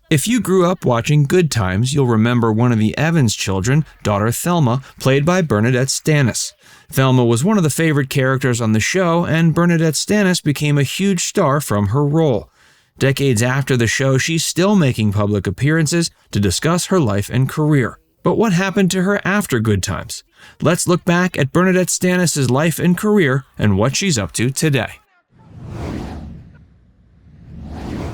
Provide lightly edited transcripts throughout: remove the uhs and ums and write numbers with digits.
If you grew up watching Good Times, you'll remember one of the Evans children, daughter Thelma, played by Bern Nadette Stanis. Thelma was one of the favorite characters on the show, and Bern Nadette Stanis became a huge star from her role. Decades after the show, she's still making public appearances to discuss her life and career. But what happened to her after Good Times? Let's look back at Bern Nadette Stanis' life and career and what she's up to today.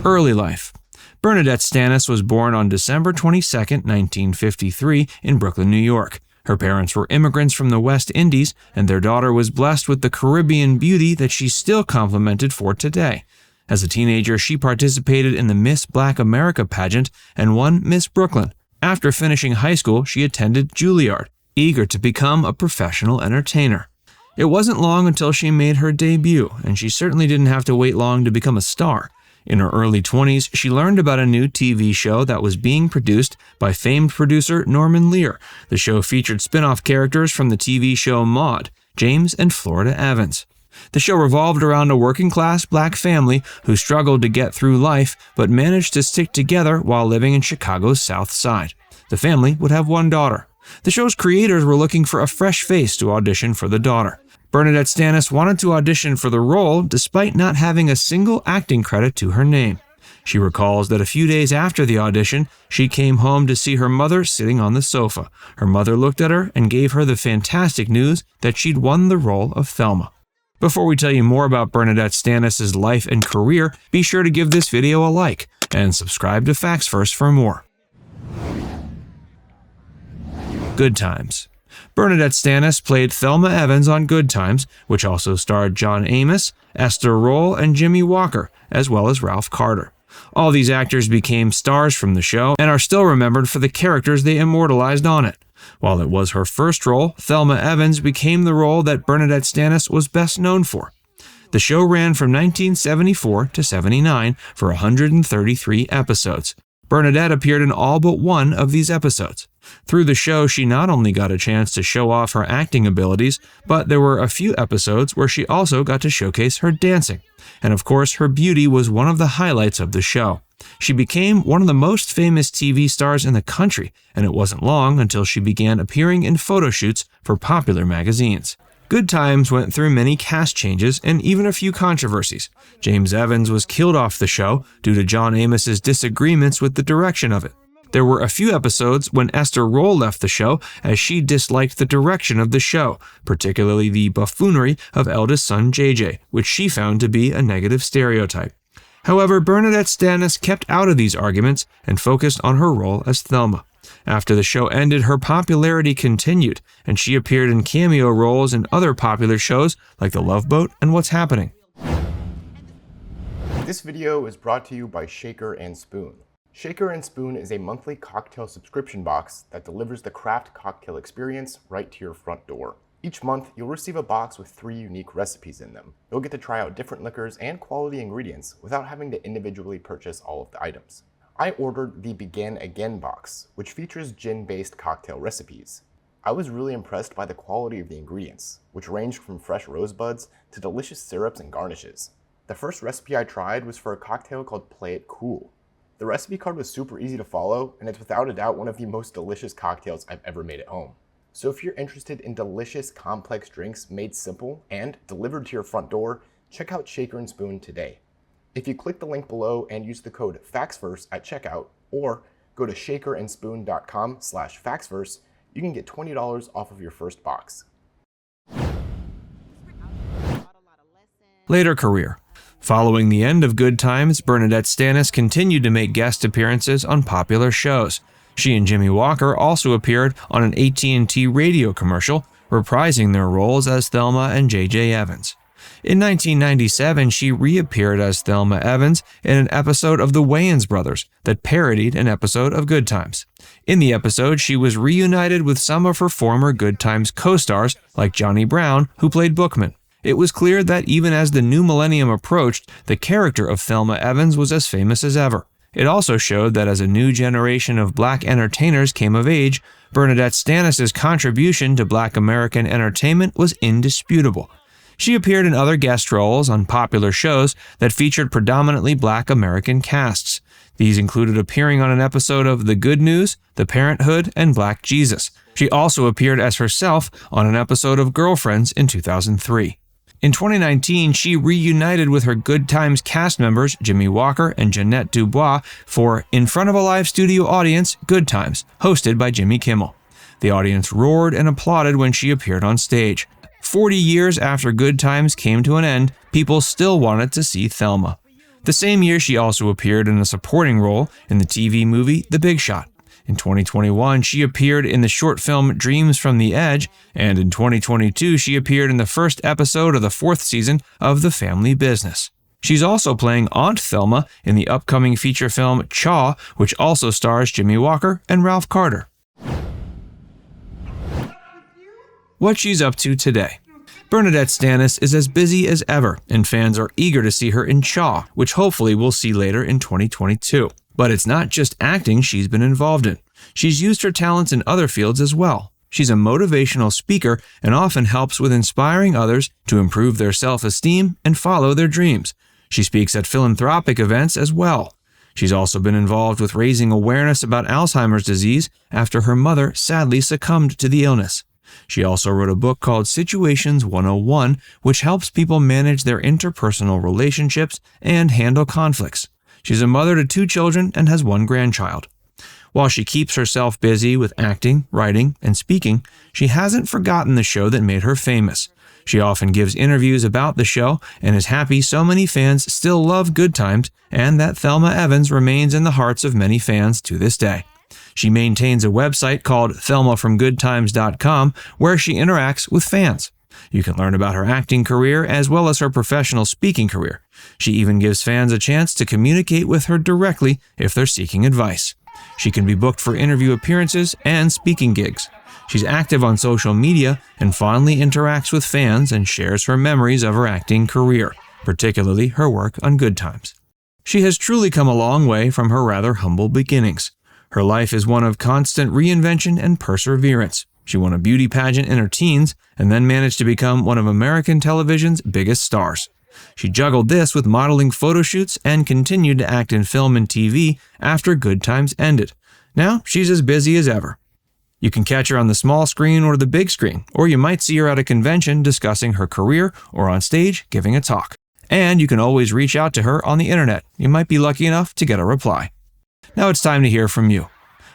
Early life. Bern Nadette Stanis was born on December 22, 1953, in Brooklyn, New York. Her parents were immigrants from the West Indies, and their daughter was blessed with the Caribbean beauty that she's still complimented for today. As a teenager, she participated in the Miss Black America pageant and won Miss Brooklyn. After finishing high school, she attended Julliard, eager to become a professional entertainer. It wasn't long until she made her debut, and she certainly didn't have to wait long to become a star. In her early 20s, she learned about a new TV show that was being produced by famed producer Norman Lear. The show featured spin-off characters from the TV show Maude, James and Florida Evans. The show revolved around a working-class black family who struggled to get through life but managed to stick together while living in Chicago's South Side. The family would have one daughter. The show's creators were looking for a fresh face to audition for the daughter. Bern Nadette Stanis wanted to audition for the role despite not having a single acting credit to her name. She recalls that a few days after the audition, she came home to see her mother sitting on the sofa. Her mother looked at her and gave her the fantastic news that she'd won the role of Thelma. Before we tell you more about Bern Nadette Stanis' life and career, be sure to give this video a like and subscribe to Facts First for more. Good Times. Bern Nadette Stanis played Thelma Evans on Good Times, which also starred John Amos, Esther Rolle, and Jimmy Walker, as well as Ralph Carter. All these actors became stars from the show and are still remembered for the characters they immortalized on it. While it was her first role, Thelma Evans became the role that Bern Nadette Stanis was best known for. The show ran from 1974 to 79 for 133 episodes. Bern Nadette appeared in all but one of these episodes. Through the show, she not only got a chance to show off her acting abilities, but there were a few episodes where she also got to showcase her dancing. And of course, her beauty was one of the highlights of the show. She became one of the most famous TV stars in the country, and it wasn't long until she began appearing in photo shoots for popular magazines. Good Times went through many cast changes and even a few controversies. James Evans was killed off the show due to John Amos's disagreements with the direction of it. There were a few episodes when Esther Rolle left the show as she disliked the direction of the show, particularly the buffoonery of eldest son JJ, which she found to be a negative stereotype. However, Bern Nadette Stanis kept out of these arguments and focused on her role as Thelma. After the show ended, her popularity continued, and she appeared in cameo roles in other popular shows like The Love Boat and What's Happening. This video is brought to you by Shaker and Spoon. Shaker and Spoon is a monthly cocktail subscription box that delivers the craft cocktail experience right to your front door. Each month, you'll receive a box with 3 unique recipes in them. You'll get to try out different liquors and quality ingredients without having to individually purchase all of the items. I ordered the Begin Again box, which features gin-based cocktail recipes. I was really impressed by the quality of the ingredients, which ranged from fresh rosebuds to delicious syrups and garnishes. The first recipe I tried was for a cocktail called Play It Cool. The recipe card was super easy to follow, and it's without a doubt one of the most delicious cocktails I've ever made at home. So if you're interested in delicious, complex drinks made simple and delivered to your front door, check out Shaker and Spoon today. If you click the link below and use the code FACTSFIRST at checkout, or go to shakerandspoon.com/FACTSFIRST, you can get $20 off of your first box. Later career. Following the end of Good Times, Bern Nadette Stanis continued to make guest appearances on popular shows. She and Jimmy Walker also appeared on an AT&T radio commercial, reprising their roles as Thelma and J.J. Evans. In 1997, she reappeared as Thelma Evans in an episode of The Wayans Brothers that parodied an episode of Good Times. In the episode, she was reunited with some of her former Good Times co-stars like Johnny Brown, who played Bookman. It was clear that even as the new millennium approached, the character of Thelma Evans was as famous as ever. It also showed that as a new generation of black entertainers came of age, Bern Nadette Stanis' contribution to black American entertainment was indisputable. She appeared in other guest roles on popular shows that featured predominantly black American casts. These included appearing on an episode of The Good News, The Parenthood, and Black Jesus. She also appeared as herself on an episode of Girlfriends in 2003. In 2019, she reunited with her Good Times cast members Jimmy Walker and Jeanette Dubois for In Front of a Live Studio Audience, Good Times, hosted by Jimmy Kimmel. The audience roared and applauded when she appeared on stage. 40 years after Good Times came to an end, people still wanted to see Thelma. The same year, she also appeared in a supporting role in the TV movie The Big Shot. In 2021, she appeared in the short film Dreams from the Edge, and in 2022, she appeared in the first episode of the 4th season of The Family Business. She's also playing Aunt Thelma in the upcoming feature film Chaw, which also stars Jimmy Walker and Ralph Carter. What she's up to today. Bern Nadette Stanis is as busy as ever, and fans are eager to see her in Chaw, which hopefully we'll see later in 2022. But it's not just acting she's been involved in. She's used her talents in other fields as well. She's a motivational speaker and often helps with inspiring others to improve their self-esteem and follow their dreams. She speaks at philanthropic events as well. She's also been involved with raising awareness about Alzheimer's disease after her mother sadly succumbed to the illness. She also wrote a book called Situations 101, which helps people manage their interpersonal relationships and handle conflicts. She's a mother to 2 children and has 1 grandchild. While she keeps herself busy with acting, writing, and speaking, she hasn't forgotten the show that made her famous. She often gives interviews about the show and is happy so many fans still love Good Times and that Thelma Evans remains in the hearts of many fans to this day. She maintains a website called thelmafromgoodtimes.com where she interacts with fans. You can learn about her acting career as well as her professional speaking career. She even gives fans a chance to communicate with her directly if they're seeking advice. She can be booked for interview appearances and speaking gigs. She's active on social media and fondly interacts with fans and shares her memories of her acting career, particularly her work on Good Times. She has truly come a long way from her rather humble beginnings. Her life is one of constant reinvention and perseverance. She won a beauty pageant in her teens and then managed to become one of American television's biggest stars. She juggled this with modeling photo shoots and continued to act in film and TV after Good Times ended. Now she's as busy as ever. You can catch her on the small screen or the big screen, or you might see her at a convention discussing her career or on stage giving a talk. And you can always reach out to her on the internet. You might be lucky enough to get a reply. Now it's time to hear from you.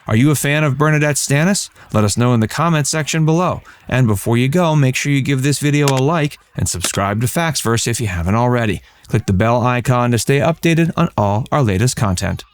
Are you a fan of Bern Nadette Stanis? Let us know in the comments section below. And before you go, make sure you give this video a like and subscribe to Factsverse if you haven't already. Click the bell icon to stay updated on all our latest content.